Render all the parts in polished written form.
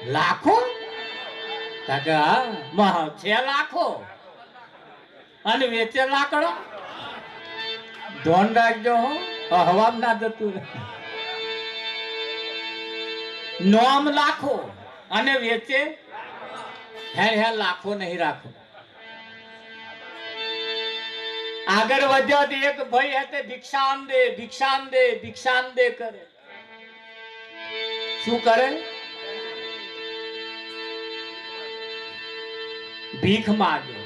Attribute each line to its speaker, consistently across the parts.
Speaker 1: લાખો કાકા મહા છે લાખો અને વેચે લાકડો ધોન રાખજો હો હવામ ના જતું નોમ લાખો અને વેચે હે લાખો નહીં રાખો આગળ વધ્યો એક ભાઈ હતે ભિક્ષાન દે કરે શું કરે ભીખ માગે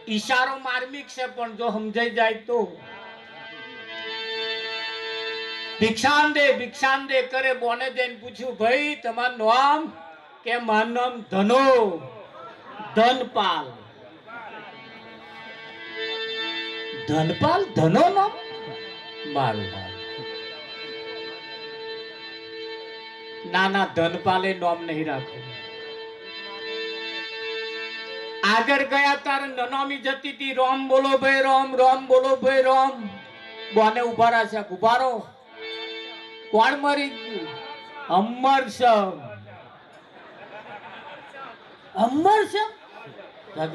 Speaker 1: ઈશારો માર્મિક છે પણ જો સમજાઈ જાય તો ભિક્ષાન દે કરે બોને જઈને પૂછ્યું ભાઈ તમારું નામ કે મારું નામ ધનપાલ ધનો નામ મારું નાના ધનપાલે નામ નહીં રાખ્યું આગળ ગયા તારે નનામી જતી હતી રામ બોલો ભાઈ રામ બોને ઉભા રહ્યા છે ઉભા રહો કોણ મરી ગયું અમરસમ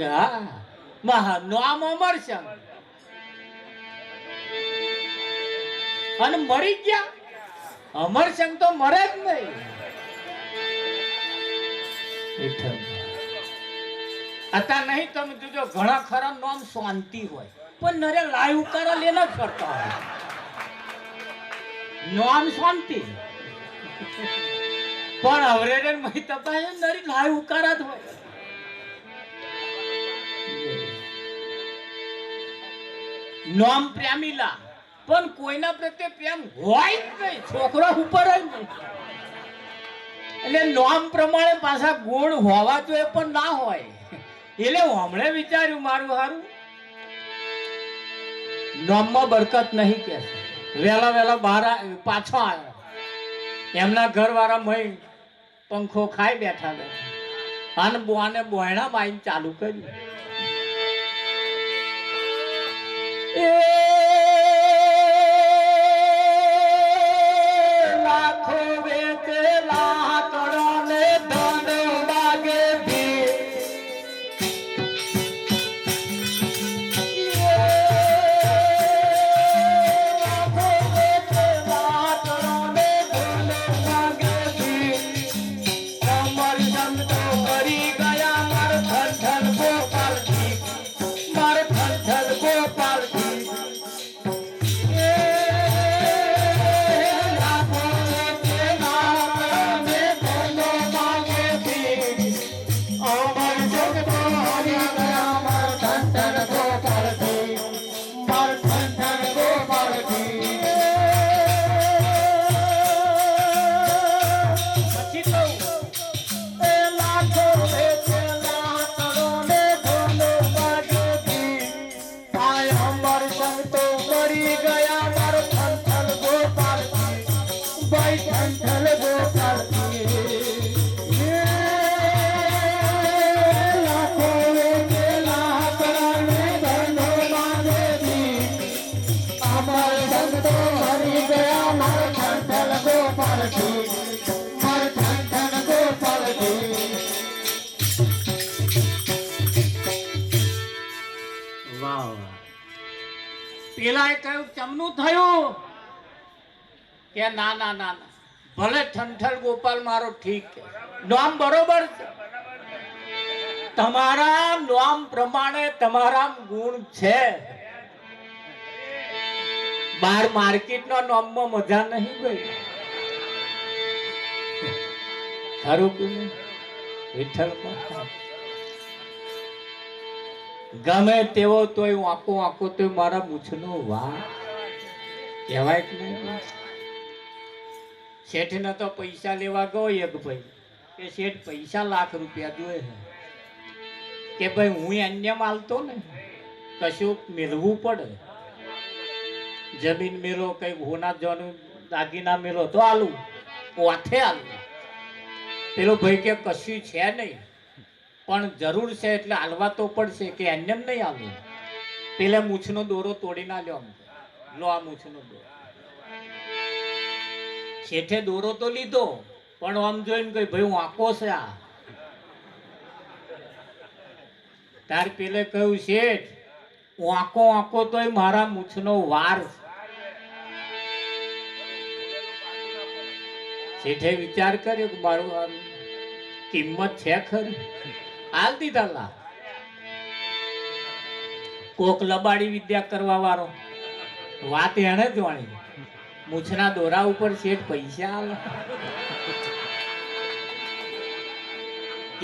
Speaker 1: હા મહા નામ અમરસમ અને મરી ગયા અમરસંગ તો મરે જ નહીં અત્યારે નહીં તમે જોજો ઘણા ખરા નામ શાંતિ હોય પણ નરે લાઈવ ઉકારા લેના જ કરતા હોય નામ શાંતિ પણ હવે મહી તપાય નરી લાઈવ ઉકારા જ હોય નામ પ્રેમીલા પણ કોઈના પ્રત્યે પ્રેમ હોય જ નહીં છોકરો ઉપર જ નહીં એટલે નામ પ્રમાણે પાછા ગુણ હોવા જોઈએ પણ ના હોય એટલે હમણે વિચાર્યું મારું હારું નામમાં બરકત નહીં કે વેલા બહાર પાછો આવ્યો એમના ઘર વાળા મય પંખો ખાઈ બેઠા અને બોને બોયણા બાઈને ચાલુ કર્યું લાખો વેચે લાકડો ને ધન લાગે પેલા કયું ચમનું થયું કે ના ભલે ઠંઠલ ગોપાલ મારો ઠીક છે નામ બરોબર છે તમારા નામ પ્રમાણે તમારા ગુણ છે બાર માર્કેટ નો નામમાં મજા નહીં ગઈ ખરું કે વિઠ્ઠલ ગમે તેવો તોય વાંકો તો મારા મૂછનો વાહ કહેવાય કે નહીં શેઠ ને તો પૈસા લેવા ગયો એક ભાઈ કે શેઠ પૈસા લાખ રૂપિયા જોઈએ કે ભાઈ હું અન્ય માલતો ને કશું મેળવું પડે જમીન મેળો કઈ હોના જવાનું દાગીના મેળો તો આલું ઓથે આલું પેલો ભાઈ કે કશું છે નહીં પણ જરૂર છે એટલે હાલવા તો પડશે કે એમને નહીં આવું પેલા મૂછનો દોરો તોડી ના લ્યો લો આ મૂછનો દોરો. શેઠે દોરો તો લીધો પણ આમ જોઈને કઈ ભાઈ હું આંકો છે આ. તાર પેલે કહ્યું શેઠ હું આંકો તોય મારા મૂછનો વાર છે. શેઠે વિચાર કર્યો કે મારું આમ કિંમત છે ખરી, હાલ દીધા લા. કોક લબાડી વિદ્યા કરવા વાળો વાત એને જોણી, મૂછના દોરા ઉપર શેઠ પૈસા આલે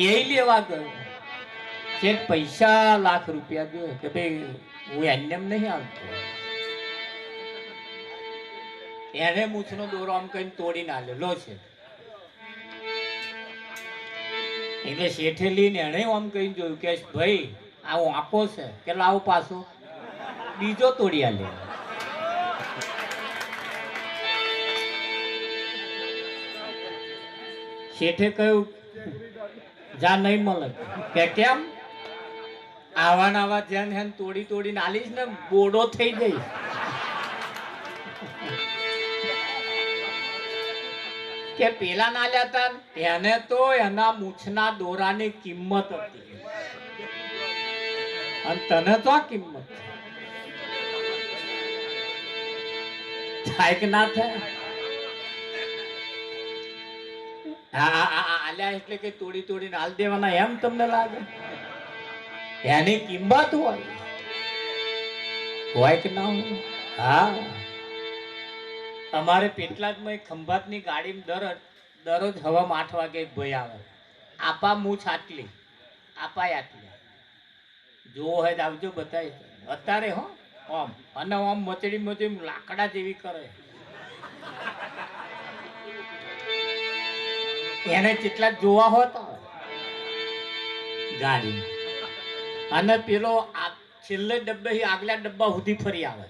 Speaker 1: એ લેવા ગયો. શેઠ પૈસા લાખ રૂપિયા દો કે ભાઈ હું એમને નહીં આવતો. એને મૂછનો દોરો આમ કઈ તોડી ના લો છે એટલે શેઠે લઈને એને આમ કઈ જોયું કે ભાઈ આ આંકો છે કે લાવો પાછો બીજો તોડી આલે. શેઠે કહ્યું જા નહીં મળે કે કેમ, આવા આવા જેન હેન તોડીને આલીશ ને બોડો થઈ જઈશ. કે પેલા ના લેતા એને તો એના મૂછના દોરાની કિંમત હતી અને તને તો આ કિંમત થાય કે ના થાય. આલ્યા એટલે કે તોડીને હાલ દેવાના એમ તમને લાગે? એની કિંમત હોય કે ના હોય? હા, અમારે પેટલાદમાં ખંભાતની ગાડીમાં દરરોજ હવામાં 8 વાગે એક ભાઈ આવે. આપા મૂછ આટલી, આપા આટલી, જો હોય તો આવજો બતાવી. અત્યારે હો આમ અને આમ મચડી લાકડા જેવી કરે. એને કેટલા જોવા હોત ગાડી અને પેલો છેલ્લે ડબ્બે આગલા ડબ્બા સુધી ફરી આવે.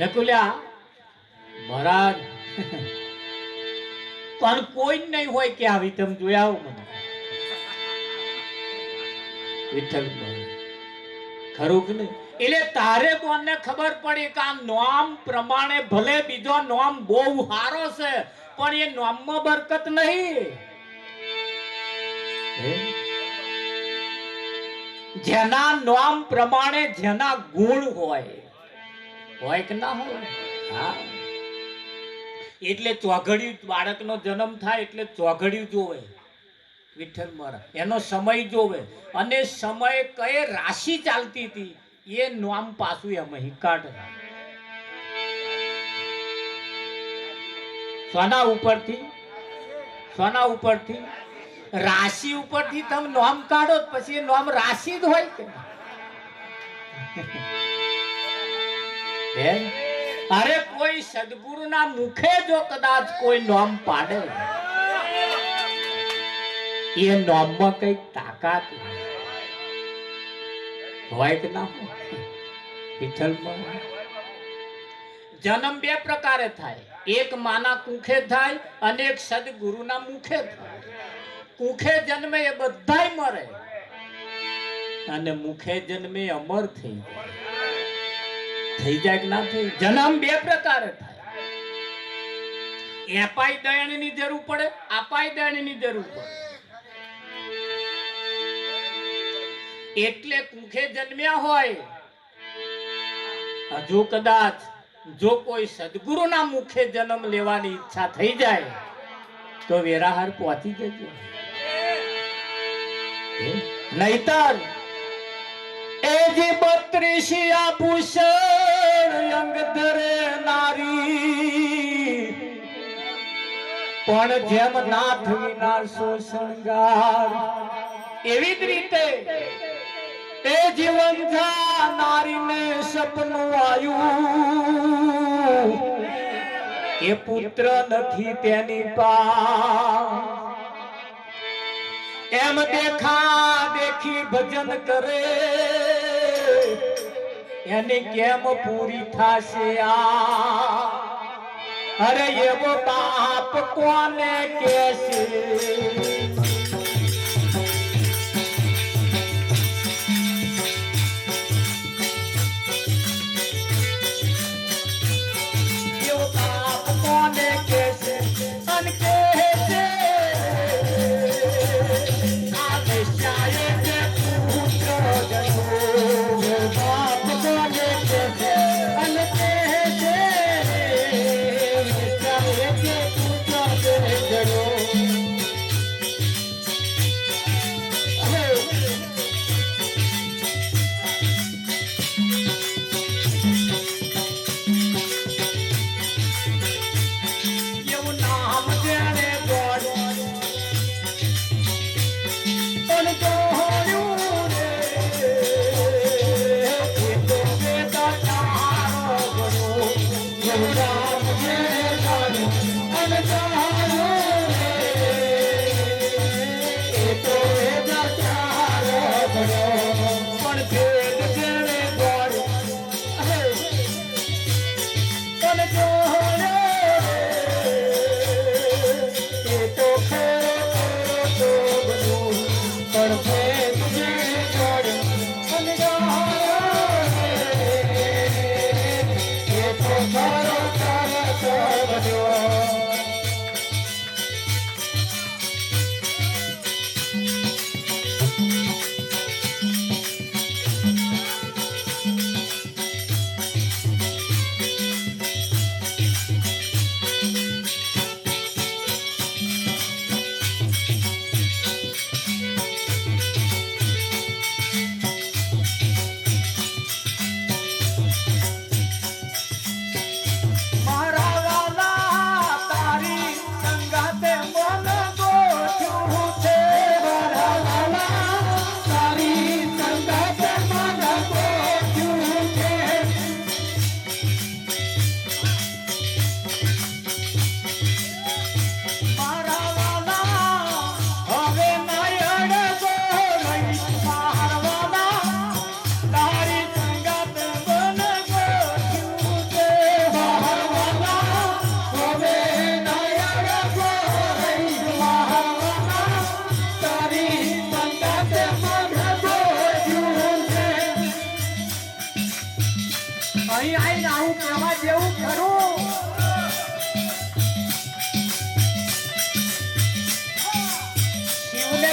Speaker 1: નકુલ્યા મહારાજ પણ કોઈ નહીં હોય કે આવી તમે જોયા આવો મને. વિઠ્ઠલ ખરું કે નહીં? એટલે તારે કોને ખબર પડી કે આ નોમ પ્રમાણે ભલે બીજો નોમ બહુ સારો છે પણ એ નોમમાં બરકત નહીં. જેના નોમ પ્રમાણે જેના ગુણ હોય કે ના હોય? હા, એટલે ચોઘડિયું બાળકનો જન્મ થાય એટલે ચોઘડિયું જોવે વિઠ્ઠલ મહારાજ, એનો સમય જોવે અને સમય કઈ રાશિ ચાલતી હતી એ નામ પાછું એમ કાઢે. સોના ઉપરથી રાશિ ઉપરથી તમે નામ કાઢો પછી એ નામ રાશિ જ હોય કે? અરે કોઈ સદગુરુના મુખે જો કદાચ કોઈ નામ પાડે એ નામમાં કઈ તાકાત હોય કે ના હોય? વિઠ્ઠલમાં જન્મ 2 પ્રકારે થાય, એક માના કુખે થાય અને એક સદગુરુના મુખે થાય. કુખે જન્મે એ બધાય મરે અને મુખે જન્મે અમર થઈ જાય કે ના થઈ? જન્મ 2 પ્રકારે થાય. એપાય દયણની જરૂર પડે, આપાય દયણની જરૂર પડે. એટલે કુખે જન્મ્યા હોય હજુ કદાચ જો કોઈ સદગુરુના મુખે જન્મ લેવાની ઈચ્છા થઈ જાય તો વેરાહાર પહોંચી જજો. નહીતર એ જે 32 આભૂષણ અંગ ધરે નારી પણ જેમ નાથ વિના સો શણગાર એવી જ રીતે એ જીવન નારીને સપનું આયું એ પુત્ર નથી તેની પાસે એમ દેખા દેખી ભજન કરે એની કેમ પૂરી થાશે આ? અરે એવો બાપ કોને કહેશે?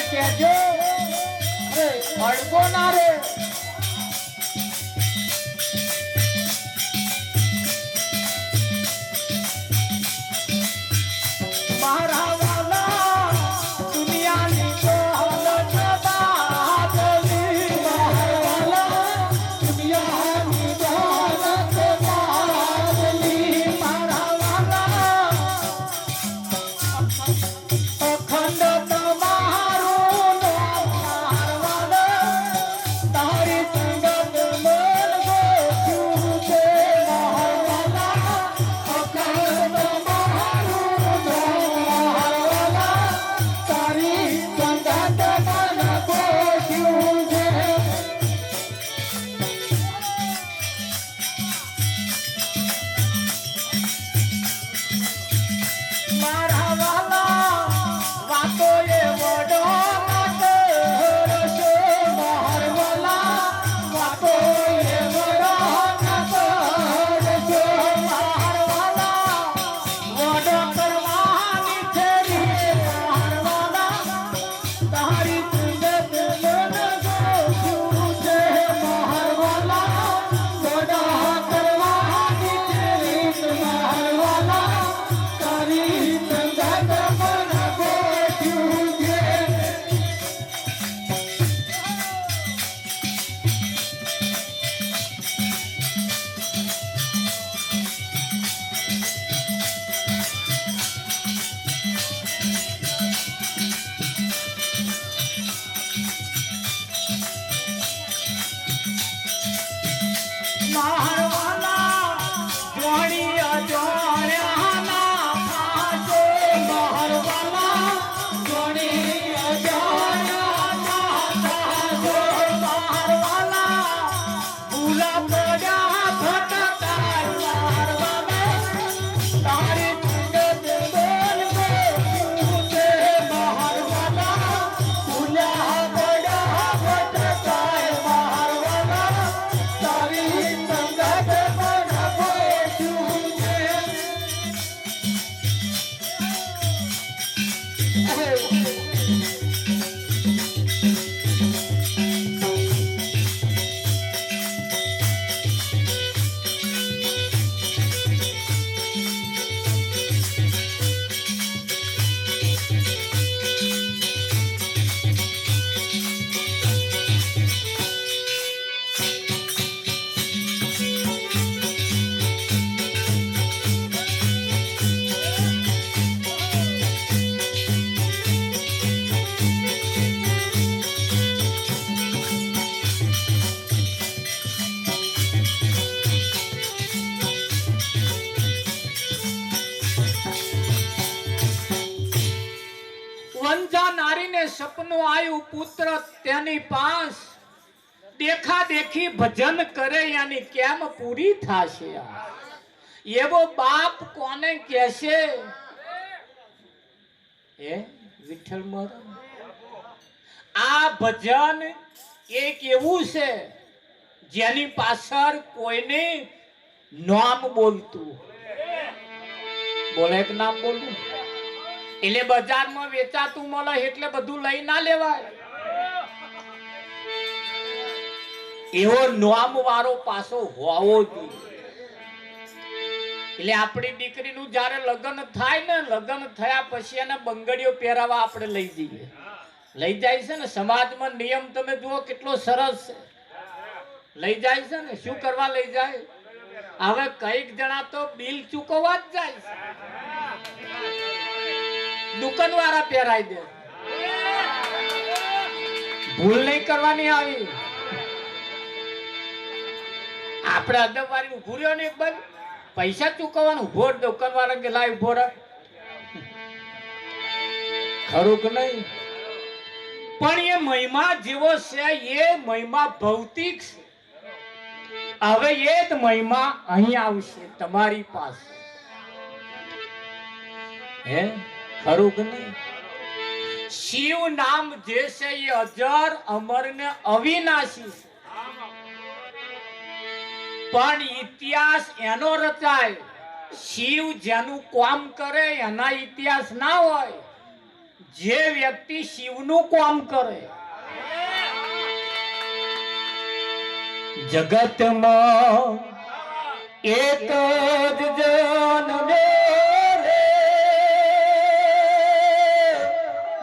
Speaker 1: કહેજો અડકો ના રે મારા વાલા દુનિયાની દોલત બાદલી મારા વાલા દુનિયાની દોલત બાદલી મારા વાલા અખંડ તમારું નામ મારવાના તારી સંગત મન ગોખ્યું છે મારવાના અખંડ તમારું તારી સંગત મન ગોખ્યું છે મારા વાલા વાતો એ વડો માટે હરશો મારવાલા વાતો એ વડો માટે હરશો મારવાલા વડો કરવાની છે રે મારવાલા તારી સંગત મન ગોખ્યું છે મારવાલા વડો કરવાની છે રે મારવાલા તારી સંગત મન ગોખ્યું છે મારવાલા જોણીય જોણ્યાના ફાટે મારવાલા જોણીય જોણ્યાના ફાટે મારવાલા ભૂલા પડ્યા ભટકાય મારવાલા તારી સંગત બોલ ગોખ્યું છે મારવાલા ભૂલા પડ્યા ભટકાય મારવાલા તારી સંગત સપનું આવ્યું પુત્ર તેની પાસ, દેખા દેખી ભજન કરે યાની કેમ પૂરી થાશે? એવો બાપ કોને કહેશે? એ વિઠ્ઠલ મહારાજ, આ ભજન એક એવું છે જેની પાછળ કોઈને નામ બોલતું, બોલે એક નામ બોલવું એટલે બજારમાં વેચાતું મળે એટલે બધું લઈ ના લેવાય. એવો નામ વાળો પાછો હોવો જોઈએ. એટલે આપણી દીકરીનું જયારે લગ્ન થાય ને, લગ્ન થયા પછી એને બંગડીઓ પહેરાવા આપણે લઈ જઈએ, લઈ જાય છે ને. સમાજમાં નિયમ તમે જુઓ કેટલો સરસ છે, લઈ જાય છે ને. શું કરવા લઈ જાય? હવે કઈક જણા તો બિલ ચૂકવવા જ જાય છે, દુકાન વાળા પહેરાઈ દે. ભૂલ નહીં કરવાની આવી. આપણે અદબવારી ઉભું રહ્યો ને એક બાજુ, પૈસા ચૂકવવાનું ઉભો દુકાન વાળા કે લાય ઉભો રાખ, ખરું કે નહીં? પણ એ મહિમા જેવો છે, એ મહિમા ભૌતિક છે. હવે એ જ મહિમા અહીં આવશે તમારી પાસે. હે ખરું કે નહીં? શિવ નામ જે છે એ અજર અમર ને અવિનાશી છે. પણ ઇતિહાસ એનો રચાય. શિવ જેનું કામ કરે એના ઇતિહાસ ના હોય. જે વ્યક્તિ શિવનું કામ કરે. જગતમાં એક જ જન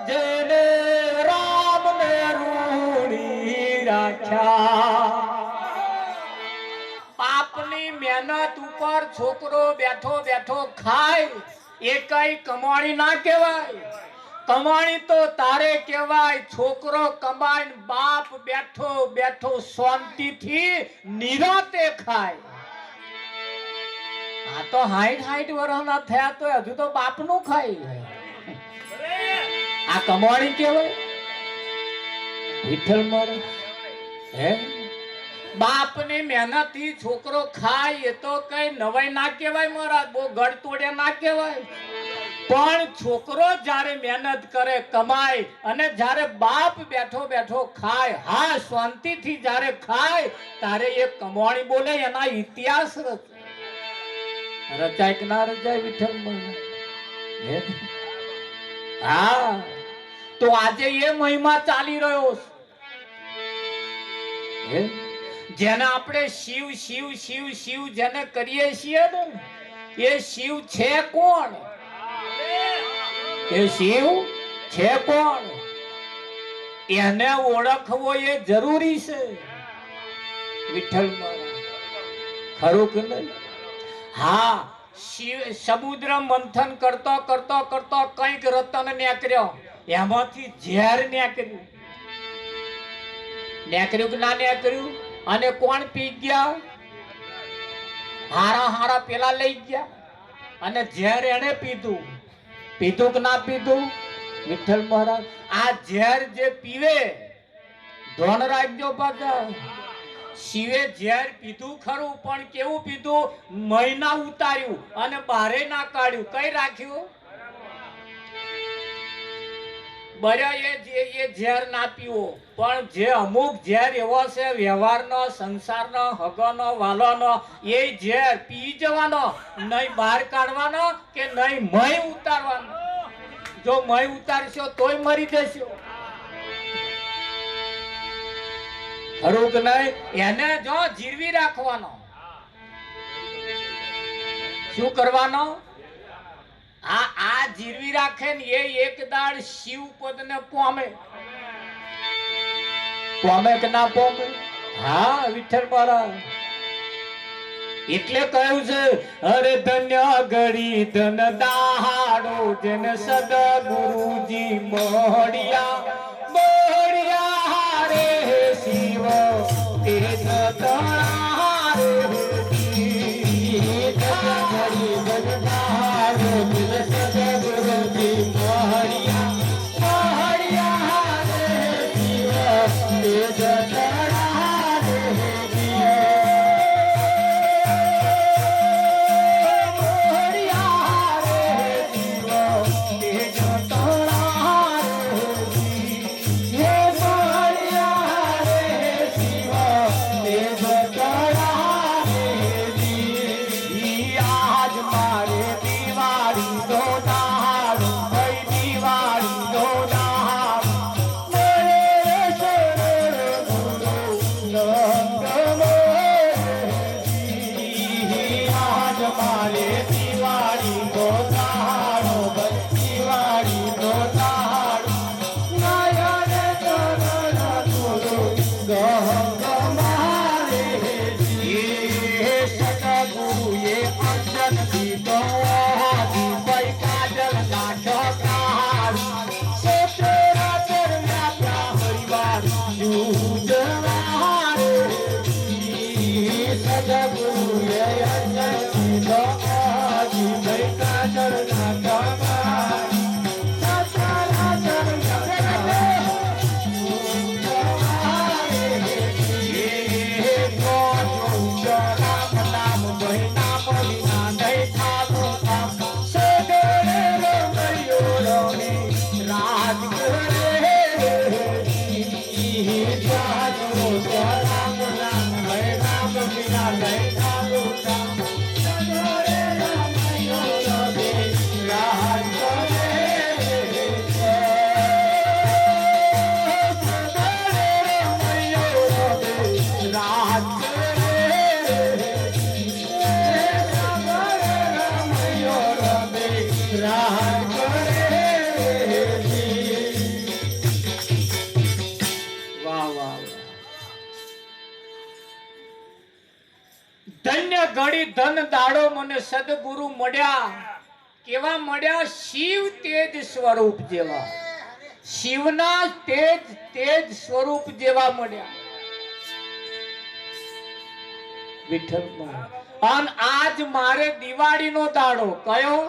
Speaker 1: જેને રામને રૂડી રાખ્યા. પાપની મહેનત ઉપર છોકરો બેઠો બેઠો ખાય એ કઈ કમાણી ના કહેવાય. કમાણી તો તારે કહેવાય છોકરો કમાય, બાપ બેઠો બેઠો શાંતિથી નિરાતે ખાય. આ તો 60 વર્ષના થયા તો હજુ તો બાપનું ખાય. આ કમાણી કહેવાય? વિઠ્ઠલ મહારાજ હે, બાપની મહેનતથી છોકરો ખાય એ તો કઈ નવાઈ ના કહેવાય મહારાજ, બહુ ગળ તોડે ના કહેવાય. પણ છોકરો જ્યારે મહેનત કરે કમાય અને જ્યારે બાપ બેઠો બેઠો ખાય, હા શાંતિથી જ્યારે ખાય ત્યારે એ કમાણી બોલે. એના ઇતિહાસ રચાય કે ના રચાય વિઠ્ઠલ મહારાજ? હા, તો આજે એ મહિમા ચાલી રહ્યો છે. જેને આપણે શિવ શિવ શિવ શિવ જેને કરીએ છીએ ને, એ શિવ છે કોણ? એ શિવ છે કોણ? એને ઓળખવો એ જરૂરી છે વિઠ્ઠલ મહારાજ, ખરું કે નહીં? હા, શિવ સમુદ્ર મંથન કરતો કરતો કરતો કઈક રતન નીકળ્યો, એમાંથી ઝેર નીકળ્યું. નીકળ્યું કે ના નીકળ્યું? અને કોણ પી ગયા? હારા હારા પેલા લઈ ગયા અને ઝેર એને પીધું. પીધું કે ના પીધું વિઠ્ઠલ મહારાજ? આ ઝેર જે પીવે ધોન રાખજો પાછા. શિવે ઝેર પીધું ખરું, પણ કેવું પીધું? મહિના ઉતાર્યું અને બારે ના કાઢ્યું. કઈ રાખ્યું? બર્યા એ ઝેર ના પીવો. પણ જે અમુક ઝેર એવો છે વ્યવહારનો, સંસારનો, હગનો, વાલોનો, એ ઝેર પી જવાનો, નહીં બહાર કાઢવાનો કે નહીં મય ઉતારવાનો. જો મય ઉતારશો તોય મરી જશો, ખરું કે નહીં? એને જો જીરવી રાખવાનો. શું કરવાનો? આ જીરવી રાખે ને એ એક દાડ શિવ પદ ને પામે. પામે કે ના પામે? હા વિઠ્ઠલ મહારાજ એટલે કહ્યું છે, અરે ધન્ય ઘડી ધન દાહાડો જેને સદગુરુજી મળ્યા. મળ્યા રે શિવ તેજ તણા રે ઘડી ધન દાહાડો જેને સદગુરુજી મળ્યા. મળ્યા ધન્ય ઘડી ધન દાડો મને સદગુરુ મળ્યા. કેવા મળ્યા? શિવ તેજ સ્વરૂપ જેવા, શિવના તેજ સ્વરૂપ જેવા મળ્યા વિઠ્ઠલ. અને આજ મારે દિવાળીનો દાડો કયો?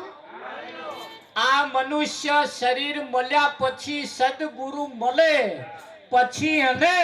Speaker 1: આ મનુષ્ય શરીર મળ્યા પછી સદગુરુ મળે પછી એને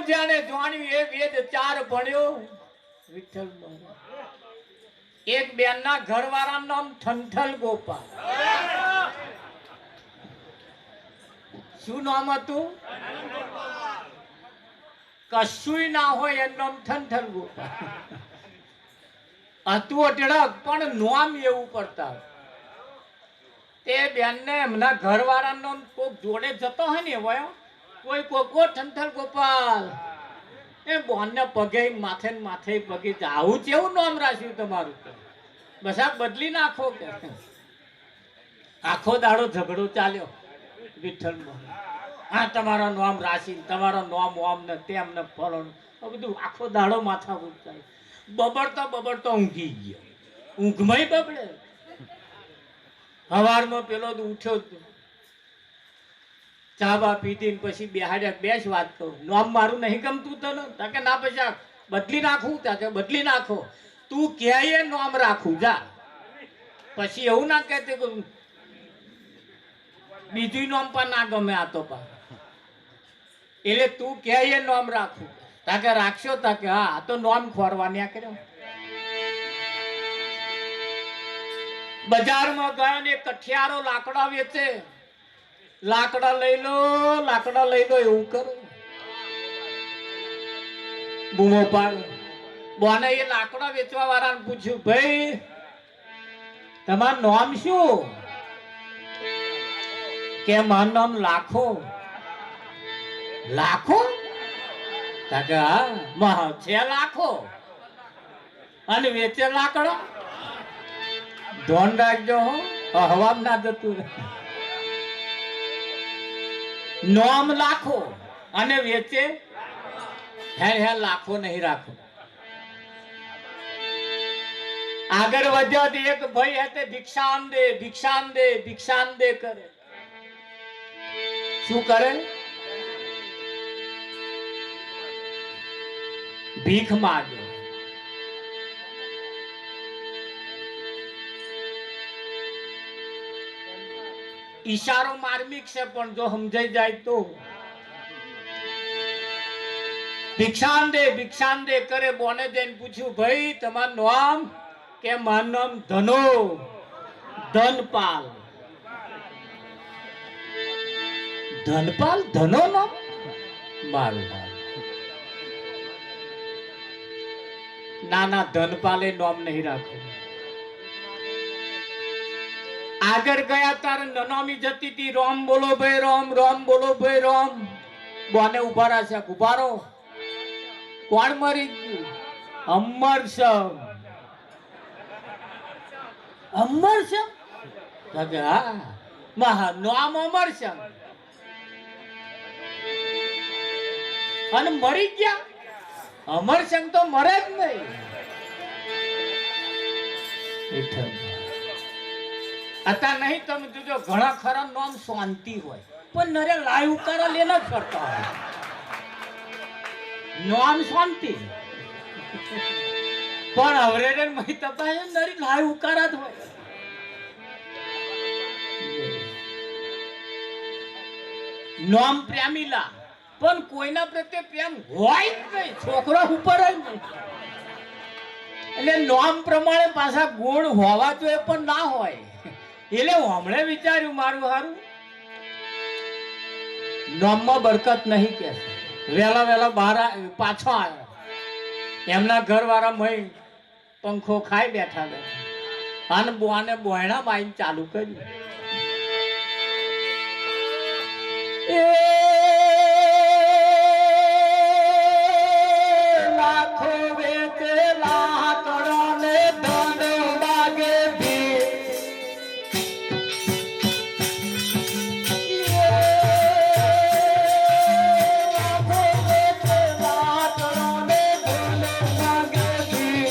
Speaker 1: જાણે જાણ્યું એ વેદ ચાર ભણ્યો વિઠ્ઠલ. એક બેન ના ઘરવાળા નામ ઠંઠલ ગોપાલ. શું નામ હતું? કશુંય ના હોય એનું નામ ઠંઠલ ગોપાલ હતું. અટળક પણ નામ એવું પડતા. તે બેન ને એમના ઘરવાળા નામ કોક જોડે જતો હોય ને એવો કોઈ કોકો ઠંઠલ ગોપાલ એ બોન ને પગે માથે માથે પગે આવું કેવું નામ રાખ્યું તમારું? બસ આ બદલી નાખો કે. આખો દાડો ઝઘડો ચાલ્યો વિઠ્ઠલ. હા તમારો નામ રાશિ, તમારો નામ ઓમ ને તેમ ને ફળો બધું આખો દાડો માથા ચાલે. બબડતો ઊંઘી ગયો. ઊંઘમાં બબડે. સવારમાં પેલો ઉઠ્યો ચા બા પીધી પછી બેહાડ્યા. બેસ વાત કહું, નામ મારું નહીં ગમતું તને? તાકે ના પછી બદલી નાખું. તાકે બદલી નાખો. તું ક્યાંય નામ રાખું જા. પછી એવું ના કહેતી બીજું નામ પણ ના ગમે આ તો પા. એટલે તું ક્યાંય નામ રાખું. તાકે રાખશો? તાકે હા આ તો નામ ખોરવાની આ કર્યો. બજારમાં ગયા ને કઠિયારો લાકડા વેચે. લાકડા લઈ લો એવું કરો. બૂમો પાડ. બોને એ લાકડા વેચવા વાળાને પૂછ્યું, ભાઈ તમારું નામ શું? કે મારું નામ લાખો. લાખો? હા છે લાખો અને વેચે લાકડો. ધોન રાખજો હો, હવામાં ના જતું. નામ લાખો અને વેચે હે લાખો નહીં રાખો. આગળ વધ્યો એક ભાઈ હતે ભિક્ષાન દે કરે. શું કરે? ભીખ માગે. ઈશારો માર્મિક છે પણ જો સમજાઈ જાય તો. ભિક્ષાન દે કરે. બોને જઈને પૂછ્યું, ભાઈ તમારું નામ? કે મારું નામ ધનપાલ. ધનપાલ ધનો નામ મારું નાના ધનપાલે નામ નહીં રાખ્યું. આગળ ગયા તાર નનામી જતી હતી, રામ બોલો ભાઈ રામ, રામ બોલો ભાઈ રામ. બોને ઉભા રહ્યા છે, ઉભા રહો. કોણ મરી ગયું? અમરસંગ. અમરસંગ? હા, મહા નામ અમરસંગ. અને મરી ગયા? અમરસંગ તો મરે જ નહીં. હતા નહીં તમે જોજો, ઘણા ખરા નામ શાંતિ હોય પણ નરે લાઈવ ઉકારા લેના જ કરતા હોય. નામ શાંતિ પણ હવરે મહી તપાય નરી લાઈવ ઉકારા જ હોય. નામ પ્રેમીલા પણ કોઈના પ્રત્યે પ્રેમ હોય જ નહીં, છોકરો ઉપર જ નહીં. એટલે નામ પ્રમાણે પાછા ગુણ હોવા જોઈએ પણ ના હોય. એટલે હમણે વિચાર્યું મારું હારું નામમાં બરકત નહીં કે વેલા વેલા બહાર પાછો આવ્યો. એમના ઘર વાળા મય પંખો ખાઈ બેઠા બેઠા અને બોને બોયણા માઈને ચાલુ કર્યું. એ લાખો વેચેલા કરોને ધન વાગે ભી. લાખો વેચેલા કરોને ધન વાગે ભી.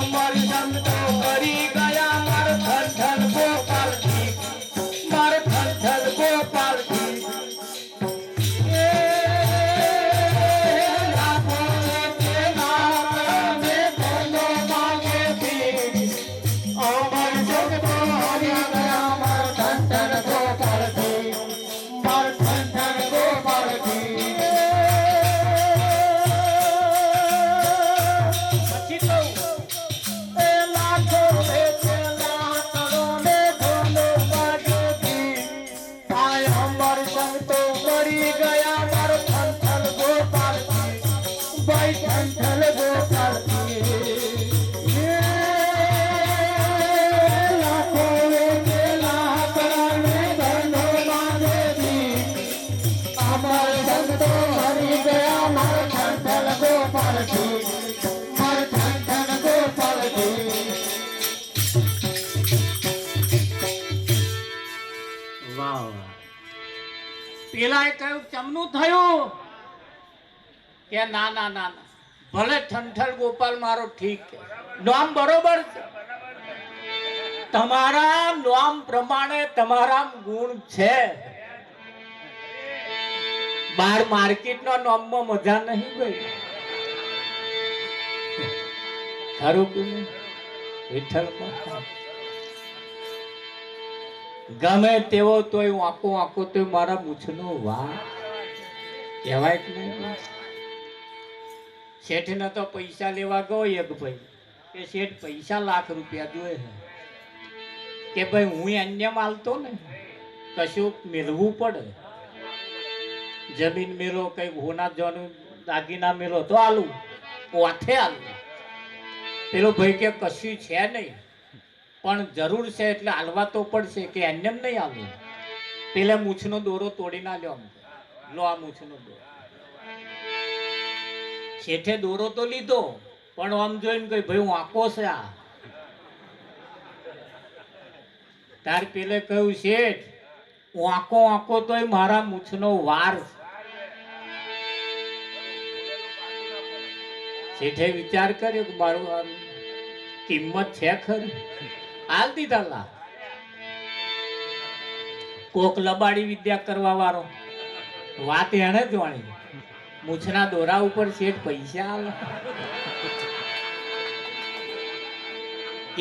Speaker 1: અમર સંતો કરી ગયા માર ધન ગોપાલજી, માર ધન ગોપાલજી. પેલા કહ્યું ચમનું થયું કે ના ના ના ના, ભલે ઠંઠલ ગોપાલ મારો ઠીક છે, નામ બરોબર છે. તમારા નામ પ્રમાણે તમારા ગુણ છે. બાર માર્કેટ નો નામમાં મજા નહીં ગઈ. ખરું કે વિઠ્ઠલ ગમે તેવો તોય વાંકો વાંકો તો મારા મૂછનો વાહ કહેવાય કે નહીં. શેઠ ને તો પૈસા લેવા ગયો એક ભાઈ કે શેઠ પૈસા લાખ રૂપિયા જોઈએ કે ભાઈ હું અન્ય માલતો ને કશું મેળવું પડે. જમીન મેળો કઈ હોના જવાનું દાગીના મેળો તો આલું ઓથે આલું. પેલો ભાઈ કે કશું છે નહીં પણ જરૂર છે એટલે હાલવા તો પડશે કે એમ નહીં હાલવું. પેલા મૂછનો દોરો તોડી ના લ્યો, લો આ મૂછનો દોરો. શેઠે દોરો તો લીધો પણ આમ જોઈને કઈ ભાઈ વાંકો છે આ. તાર પેલે કહ્યું શેઠ વાંકો વાંકો તોય મારા મૂછનો વાર. શેઠે વિચાર કર્યો કે મારું કિંમત છે ખરી, હાલ દીધા લા. કોક લબાડી વિદ્યા કરવા વાળો વાત એને જ વાણી. મૂછના દોરા ઉપર શેઠ પૈસા આલે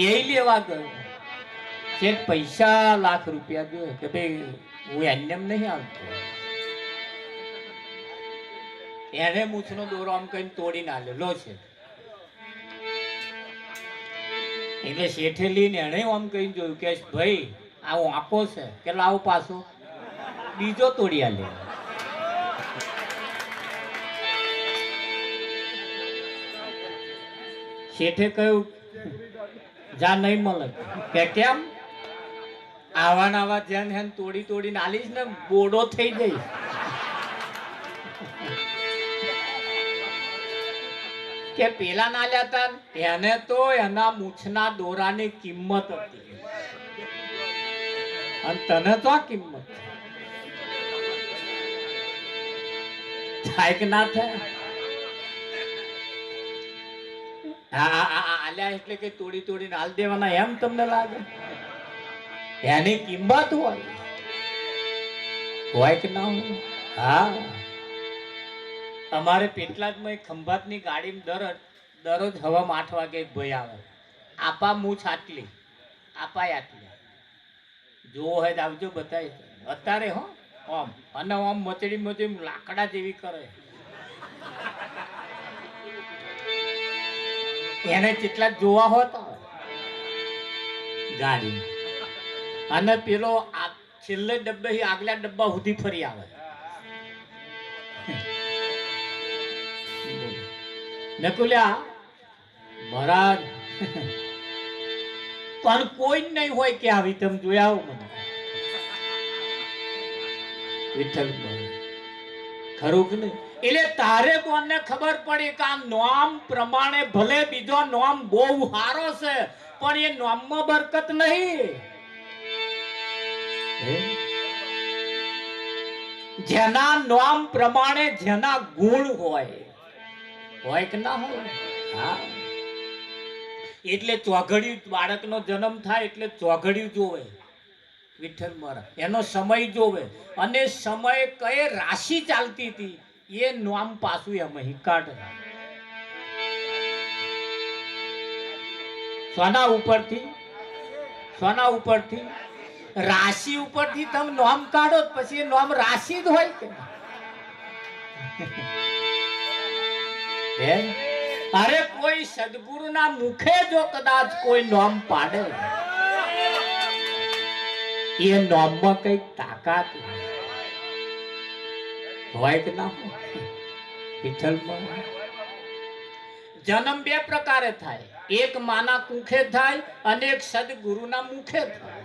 Speaker 1: એ લેવા ગયો. શેઠ પૈસા લાખ રૂપિયા જોયો કે ભાઈ હું એમ નહીં આવતો. એને મૂછનો દોરો આમ કઈ તોડી ના લો છે. એટલે શેઠે લઈને એને આમ કઈ જોયું કે ભાઈ આ વાંકો છે કે લાવો પાછો. બીજો તોડી આલે. શેઠે કહ્યું જા નહીં મળે. કે કેમ? આવા આવા જેન હેન તોડી તોડીને આલીશ ને બોડો થઈ જઈશ. કે પેલા ના લેતા એને તો એના મૂછના દોરાની કિંમત હતી અને તને તો આ કિંમત થાય કે ના થાય? આલ્યા એટલે કે તોડી તોડીને હાલ દેવાના એમ તમને લાગે? એની કિંમત હોય કે ના હોય? હા, અમારે પેટલાદમાં એક ખંભાતની ગાડીમાં દરરોજ હવામાં 8 વાગે એક ભાઈ આવે. આપા મૂછ આટલી, આપા આટલી, જોવો હોય તો આવજો બતાવી. અત્યારે હો આમ અને આમ મચડી લાકડા જેવી કરે. એને કેટલા જોવા હોત ગાડી અને પેલો છેલ્લે ડબ્બે આગલા ડબ્બા સુધી ફરી આવે. નકુલ્યા મહારાજ પણ કોઈ નહીં હોય કે આવી તમે જોયા આવો મને. વિઠ્ઠલ ખરું કે નહીં? એટલે તારે કોને ખબર પડી કે આ નોમ પ્રમાણે ભલે બીજો નોમ બહુ સારો છે પણ એ નોમમાં બરકત નહીં. જેના નોમ પ્રમાણે જેના ગુણ હોય કે ના હોય? હા, એટલે ચોઘડિયું બાળકનો જન્મ થાય એટલે ચોઘડિયું જોવે વિઠ્ઠલ મહારાજ, એનો સમય જોવે અને સમય કઈ રાશિ ચાલતી હતી એ નામ પાછું એમ કાઢે. સોના ઉપરથી રાશિ ઉપરથી તમે નામ કાઢો પછી એ નામ રાશિ જ હોય કે? અરે કોઈ સદગુરુના મુખે જો કદાચ કોઈ નામ પાડે એ નામમાં કઈક તાકાત હોય કે ના હોય? વિઠ્ઠલમાં જન્મ 2 પ્રકારે થાય. એક માના કુખે થાય અને એક સદગુરુના મુખે થાય.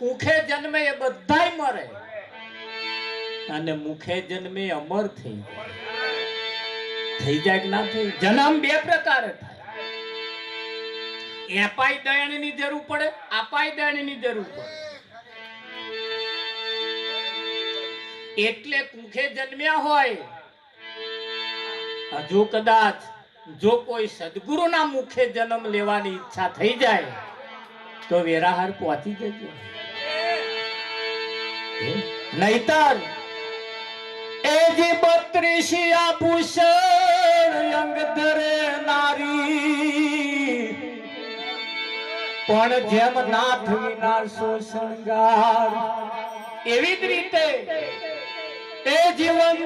Speaker 1: કુખે જન્મે એ બધાય મરે અને મુખે જન્મે અમર થઈ જાય કે ના થઈ? જન્મ 2 પ્રકારે થાય. એપાય દયાની જરૂર પડે, આપાય દયાની જરૂર પડે. એટલે કુખે જન્મ્યા હોય હજુ કદાચ જો કોઈ સદગુરુના મુખે જન્મ લેવાની ઈચ્છા થઈ જાય તો વેરાહાર પહોંચી જજો. નહીતર એ જે 32 આભૂષણ અંગ ધરે નારી પણ જેમ નાથ વિના સો શણગાર એવી જ રીતે એ જીવન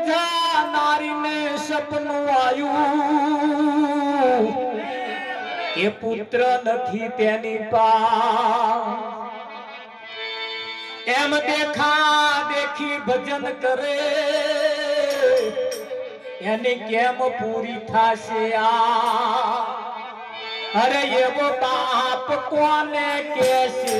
Speaker 1: નારીને સપનું આવ્યું કે પુત્ર નથી તેની પાસે એમ દેખા દેખી ભજન કરે એની કેમ પૂરી થશે આ? અરે એવો બાપ કોને કહેશે?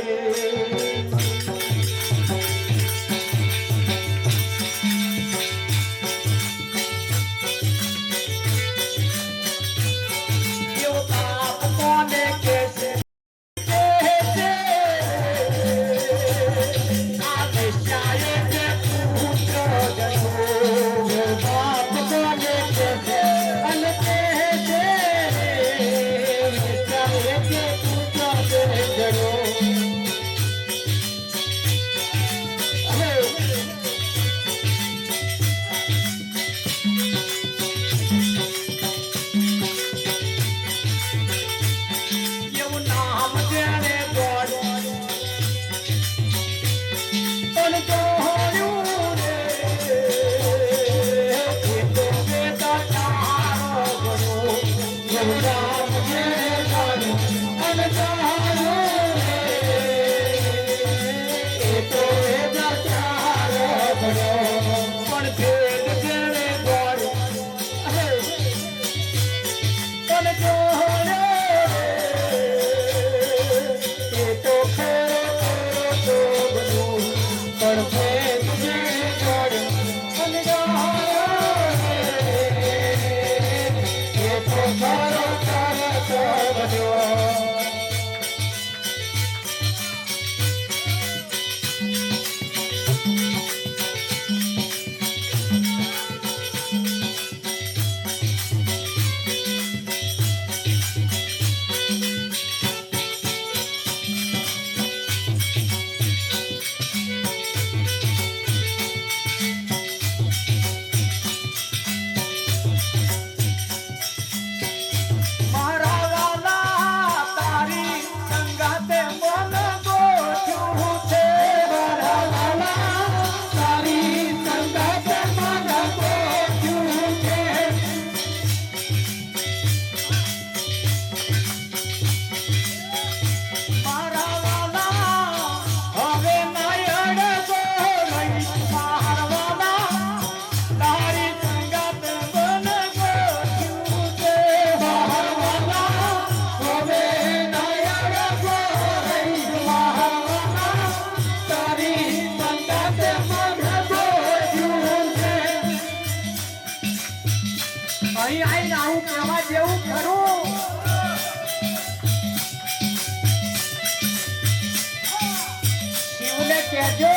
Speaker 1: કહેજો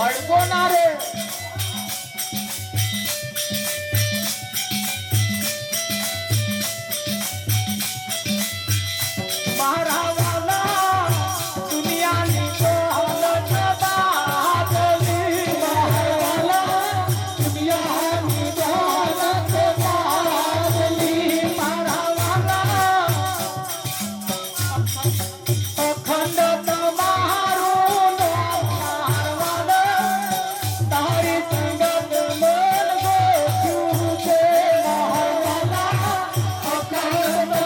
Speaker 1: અડકો ના રે મારા વાલા દુનિયાની દોલત બાદલી મારા વાલા દુનિયાની દોલત બાદલી મારા વાલા અખંડ તમારું નામ મારા વાલા તારી સંગત મન ગોઠ્યું છે મારા વાલા અખંડ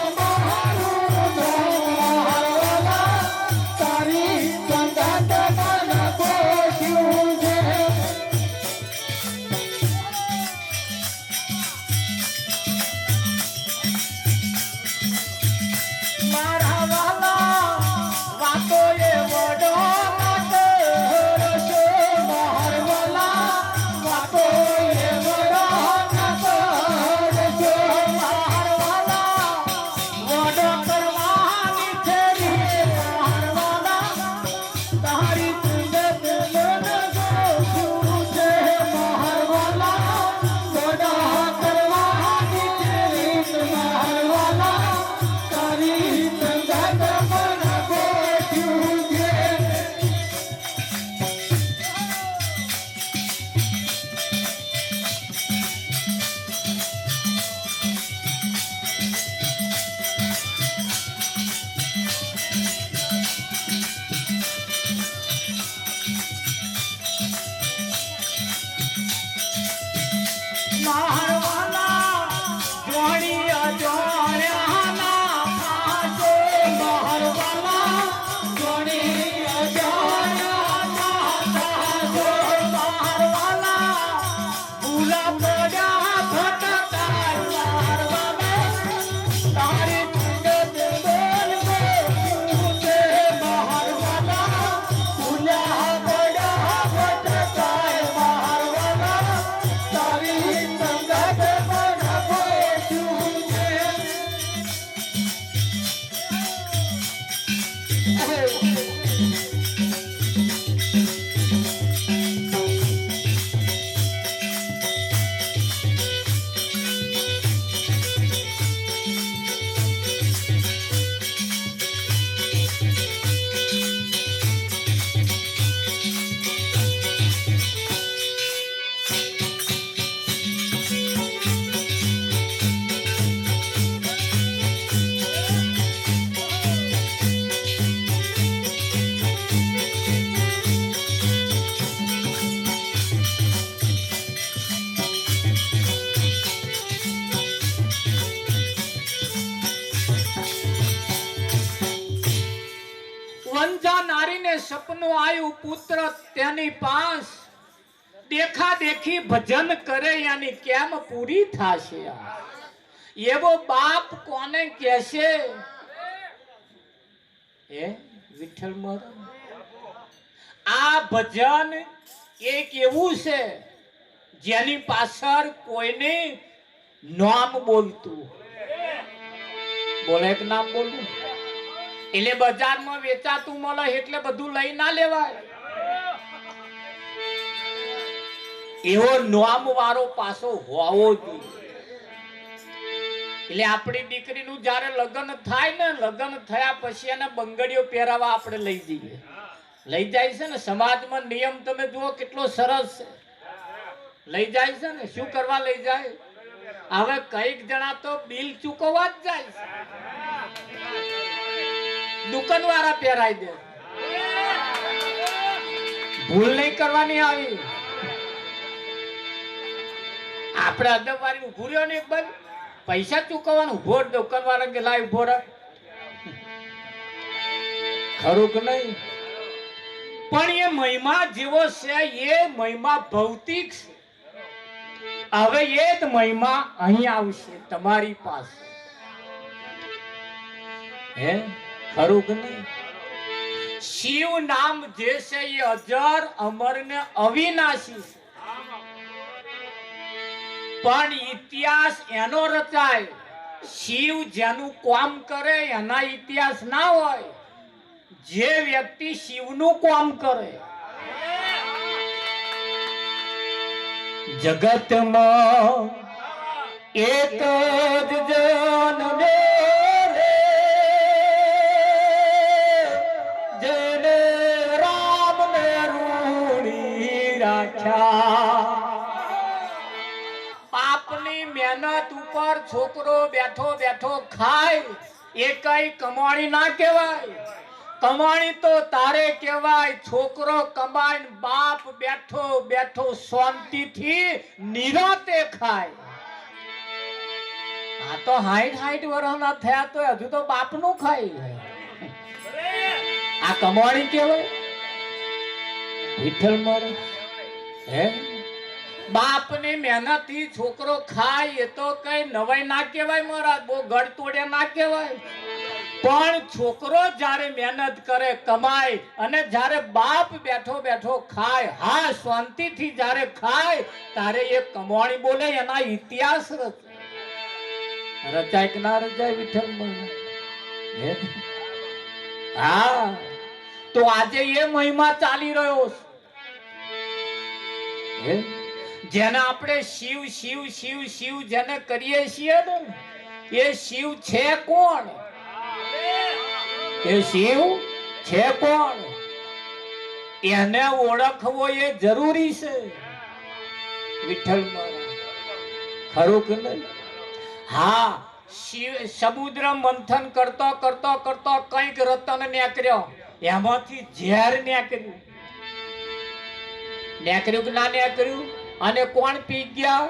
Speaker 1: વંજા નારીને સપનું આવ્યું પુત્ર તેની પાસ દેખા દેખી ભજન કરે યાની કેમ પૂરી થાશે એવો બાપ કોને કહેશે હે વિઠ્ઠલ મહારાજ આ ભજન એક એવું છે જેની પાછળ કોઈને નામ બોલતું બોલે એક નામ બોલવું એટલે બજારમાં વેચાતું મળે એટલે બધું લઈ ના લેવાય એવો નામ વાળો પાછો હોવો જોઈએ એટલે આપણી દીકરીનું જ્યારે લગ્ન થાય ને લગ્ન થયા પછી એને બંગડીઓ પહેરાવા આપણે લઈ જઈએ લઈ જાય છે ને સમાજમાં નિયમ તમે જુઓ કેટલો સરસ છે લઈ જાય છે ને શું કરવા લઈ જાય હવે કઈક જણા તો બિલ ચૂકવવા જ જાય છે દુકાન વાળા પહેરાઈ દે ભૂલ નહીં કરવાની આવી આપણે અદબવારી ઉભું રહ્યો ને એક બાજુ પૈસા ચૂકવવાનું ઉભો દુકાન વાળા કે લાય ઉભો રાખ ખરું કે નહીં પણ એ મહિમા જેવો છે એ મહિમા ભૌતિક છે હવે એ જ મહિમા અહીં આવશે તમારી પાસે હે ખરું કે નહીં શિવ નામ જે છે એ અજર અમર ને અવિનાશી છે પણ ઇતિહાસ એનો રચાય શિવ જેનું કામ કરે એના ઇતિહાસ ના હોય જે વ્યક્તિ શિવનું કામ કરે જગતમાં એક જ જનને રે જેને રામને રૂડી રાખ્યા આપની મહેનત ઉપર છોકરો બેઠો બેઠો ખાય એ કઈ કમાણી ના કહેવાય કમાણી તો તારે કહેવાય છોકરો કમાઈને બાપ બેઠો બેઠો શાંતિથી નિરાતે ખાય આ તો 60 વર્ષના થયા તો હજુ તો બાપનું ખાય આ કમાણી કહેવાય વિઠ્ઠલ મારે હે બાપની મહેનતથી છોકરો ખાય એ તો કઈ નવાઈ ના કહેવાય મહારાજ બહુ ગળ તોડ્યા ના કહેવાય પણ છોકરો જ્યારે મહેનત કરે કમાય અને જ્યારે બાપ બેઠો બેઠો ખાય હા શાંતિથી જ્યારે ખાય ત્યારે એ કમાણી બોલે એના ઇતિહાસ રચાય કે ના રચાય વિઠ્ઠલ હા તો આજે એ મહિમા ચાલી રહ્યો છે જેને આપણે શિવ શિવ શિવ શિવ જેને કરીએ છીએ ને એ શિવ છે કોણ એ શિવ છે કોણ એને ઓળખવો એ જરૂરી છે વિઠ્ઠલ ખરું કે નહીં હા શિવ સમુદ્ર મંથન કરતો કરતો કરતો કઈક રતન નીકળ્યો એમાંથી ઝેર નીકળ્યું કે ના નીકળ્યું અને કોણ પી ગયા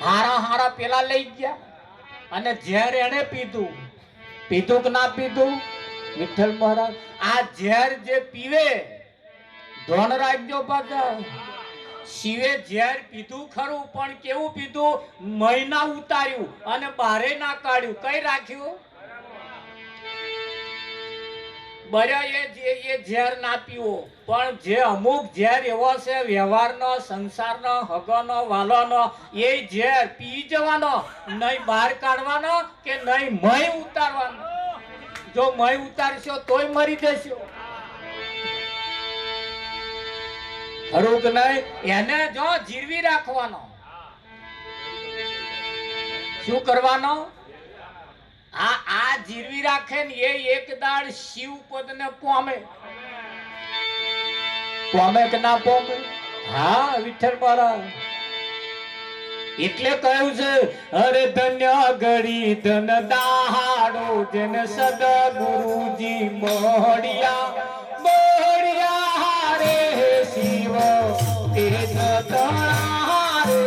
Speaker 1: હારા હારા પેલા લઈ ગયા અને ઝેર એને પીધું કે ના પીધું વિઠ્ઠલ મહારાજ આ ઝેર જે પીવે ધોન રાખજો પાછા શિવે ઝેર પીધું ખરું પણ કેવું પીધું મહિના ઉતાર્યું અને બારે ના કાઢ્યું કઈ રાખ્યું બરા એ ઝેર ના પીવો પણ જે અમુક ઝેર એવો છે વ્યવહારનો સંસારનો હગોનો વાલોનો એ ઝેર પી જવાનો નહીં બહાર કાઢવાનો કે નહીં મય ઉતારવાનો જો મય ઉતારશો તોય મરી જશો ખરું કે નહીં એને જો જીરવી રાખવાનો શું કરવાનો આ જીરવી રાખે ને એ એક દાડ શિવ પદ ને પામે કે ના પામે હા વિઠ્ઠલ મહારાજ એટલે કહ્યું છે અરે ધન્ય ઘડી ધન દાહાડો જેન સદગુરુજી મળ્યા રે શિવ તેજ તણા રે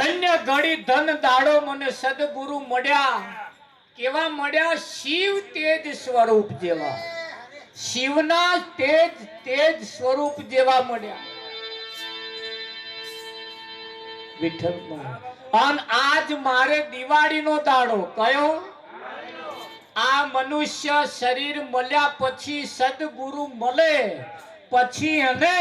Speaker 1: ધન્ય ઘડી ધન દાડો મને સદગુરુ મળ્યા. કેવા મળ્યા? શિવ તેજ સ્વરૂપ જેવા, શિવના તેજ સ્વરૂપ જેવા મળ્યા. વિઠ્ઠલમાં અને આજ મારે દિવાળીનો દાડો કયો? આ મનુષ્ય શરીર મળ્યા પછી સદગુરુ મળે પછી એને